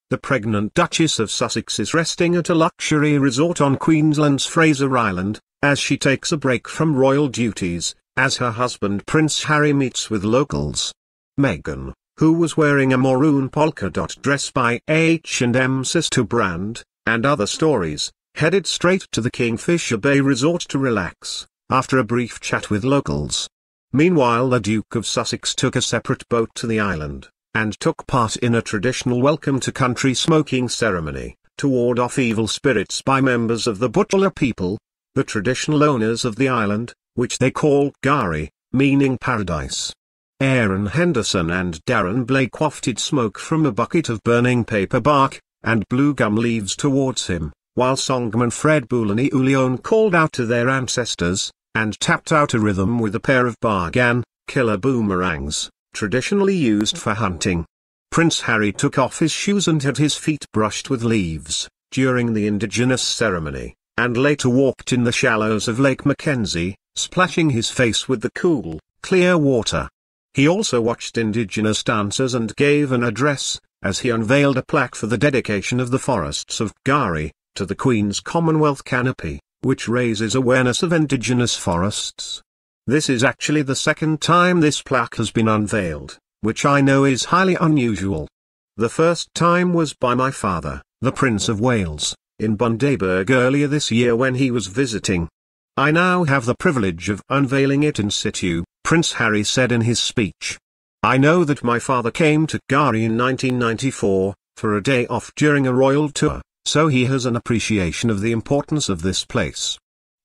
The pregnant Duchess of Sussex is resting at a luxury resort on Queensland's Fraser Island, as she takes a break from royal duties, as her husband Prince Harry meets with locals. Meghan, who was wearing a maroon polka dot dress by H&M sister brand, and other stories, headed straight to the Kingfisher Bay resort to relax, after a brief chat with locals. Meanwhile, the Duke of Sussex took a separate boat to the island, and took part in a traditional welcome to country smoking ceremony, to ward off evil spirits by members of the Butchulla People, the traditional owners of the island, which they call Gari, meaning paradise. Aaron Henderson and Darren Blake wafted smoke from a bucket of burning paper bark, and blue gum leaves towards him, while songman Fred Boulani Ulion called out to their ancestors, and tapped out a rhythm with a pair of bargan, killer boomerangs, traditionally used for hunting. Prince Harry took off his shoes and had his feet brushed with leaves, during the indigenous ceremony, and later walked in the shallows of Lake McKenzie, splashing his face with the cool, clear water. He also watched indigenous dances and gave an address, as he unveiled a plaque for the dedication of the forests of Gari, to the Queen's Commonwealth Canopy, which raises awareness of indigenous forests. This is actually the second time this plaque has been unveiled, which I know is highly unusual. The first time was by my father, the Prince of Wales, in Bundaberg earlier this year when he was visiting. I now have the privilege of unveiling it in situ, Prince Harry said in his speech. I know that my father came to Gari in 1994, for a day off during a royal tour, so he has an appreciation of the importance of this place.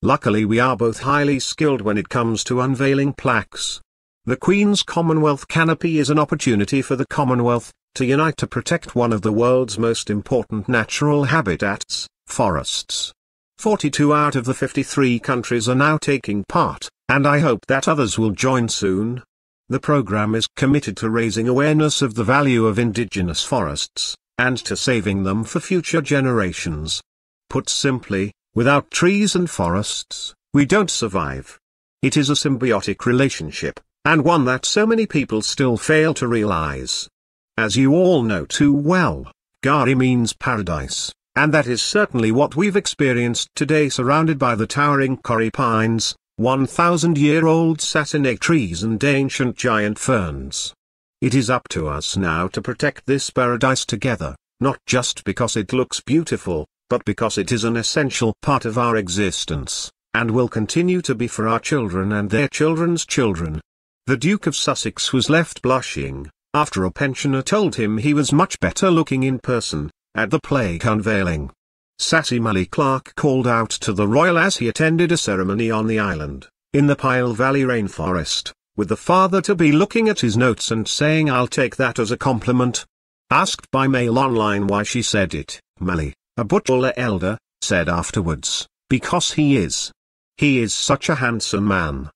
Luckily we are both highly skilled when it comes to unveiling plaques. The Queen's Commonwealth Canopy is an opportunity for the Commonwealth to unite to protect one of the world's most important natural habitats, forests. 42 out of the 53 countries are now taking part, and I hope that others will join soon. The program is committed to raising awareness of the value of indigenous forests, and to saving them for future generations. Put simply, without trees and forests, we don't survive. It is a symbiotic relationship, and one that so many people still fail to realize. As you all know too well, Gari means paradise, and that is certainly what we've experienced today, surrounded by the towering Corrie pines, 1,000-year-old satinate trees and ancient giant ferns. It is up to us now to protect this paradise together, not just because it looks beautiful, but because it is an essential part of our existence, and will continue to be for our children and their children's children. The Duke of Sussex was left blushing, after a pensioner told him he was much better looking in person, at the plaque unveiling. Sassy Molly Clark called out to the royal as he attended a ceremony on the island, in the Pyle Valley rainforest, with the father-to-be looking at his notes and saying, "I'll take that as a compliment." Asked by Mail Online why she said it, Molly, a Butchulla elder, said afterwards, "Because he is. He is such a handsome man.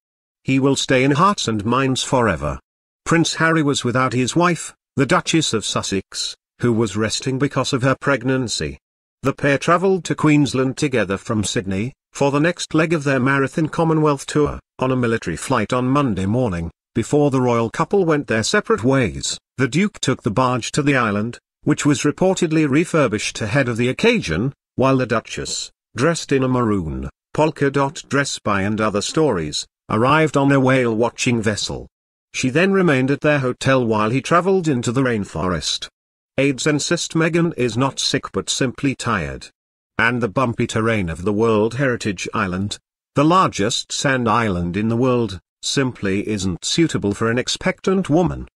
He will stay in hearts and minds forever." Prince Harry was without his wife, the Duchess of Sussex, who was resting because of her pregnancy. The pair travelled to Queensland together from Sydney, for the next leg of their marathon Commonwealth tour, on a military flight on Monday morning. Before the royal couple went their separate ways, the Duke took the barge to the island, which was reportedly refurbished ahead of the occasion, while the Duchess, dressed in a maroon, polka dot dress by and other stories, arrived on a whale-watching vessel. She then remained at their hotel while he travelled into the rainforest. Aides insist Meghan is not sick but simply tired. And the bumpy terrain of the World Heritage Island, the largest sand island in the world, simply isn't suitable for an expectant woman.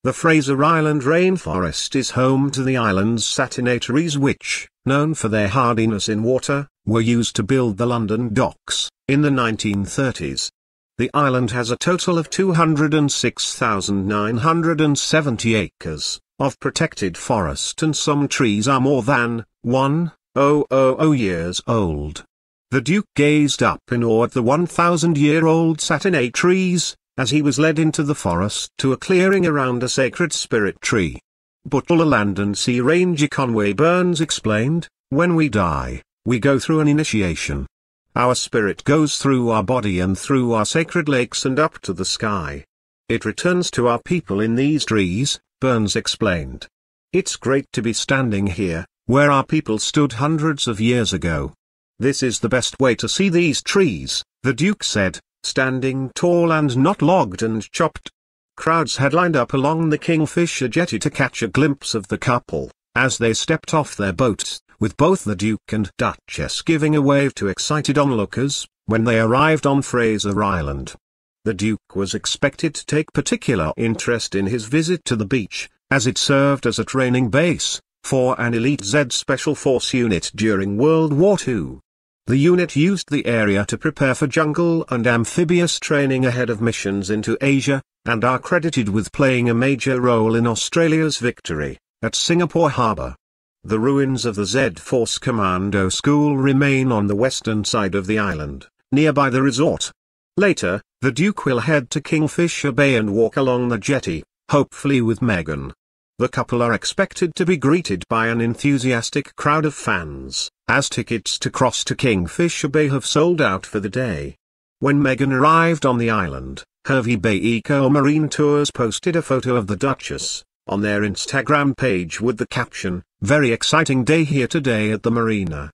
The Fraser Island rainforest is home to the island's satinate trees which, known for their hardiness in water, were used to build the London docks, in the 1930s. The island has a total of 206,970 acres of protected forest, and some trees are more than 1,000 years old. The Duke gazed up in awe at the 1,000-year-old satinate trees, as he was led into the forest to a clearing around a sacred spirit tree. Butchulla Land and Sea Ranger Conway Burns explained, "When we die, we go through an initiation. Our spirit goes through our body and through our sacred lakes and up to the sky. It returns to our people in these trees," Burns explained. It's great to be standing here, where our people stood hundreds of years ago. This is the best way to see these trees, the Duke said, standing tall and not logged and chopped. Crowds had lined up along the Kingfisher jetty to catch a glimpse of the couple, as they stepped off their boats, with both the Duke and Duchess giving a wave to excited onlookers, when they arrived on Fraser Island. The Duke was expected to take particular interest in his visit to the beach, as it served as a training base for an elite Z Special Force unit during World War II. The unit used the area to prepare for jungle and amphibious training ahead of missions into Asia, and are credited with playing a major role in Australia's victory at Singapore Harbour. The ruins of the Z Force Commando School remain on the western side of the island, nearby the resort. Later, the Duke will head to Kingfisher Bay and walk along the jetty, hopefully with Meghan. The couple are expected to be greeted by an enthusiastic crowd of fans, as tickets to cross to Kingfisher Bay have sold out for the day. When Meghan arrived on the island, Hervey Bay Eco Marine Tours posted a photo of the Duchess on their Instagram page with the caption, "Very exciting day here today at the marina."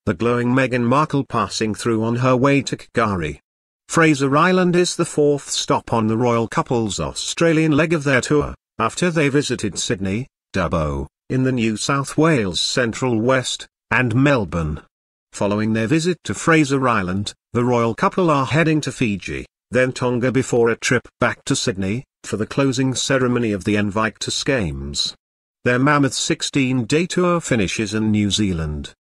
The glowing Meghan Markle passing through on her way to K'gari. Fraser Island is the fourth stop on the royal couple's Australian leg of their tour, after they visited Sydney, Dubbo, in the New South Wales Central West, and Melbourne. Following their visit to Fraser Island, the royal couple are heading to Fiji, then Tonga before a trip back to Sydney, for the closing ceremony of the Invictus Games. Their mammoth 16-day tour finishes in New Zealand,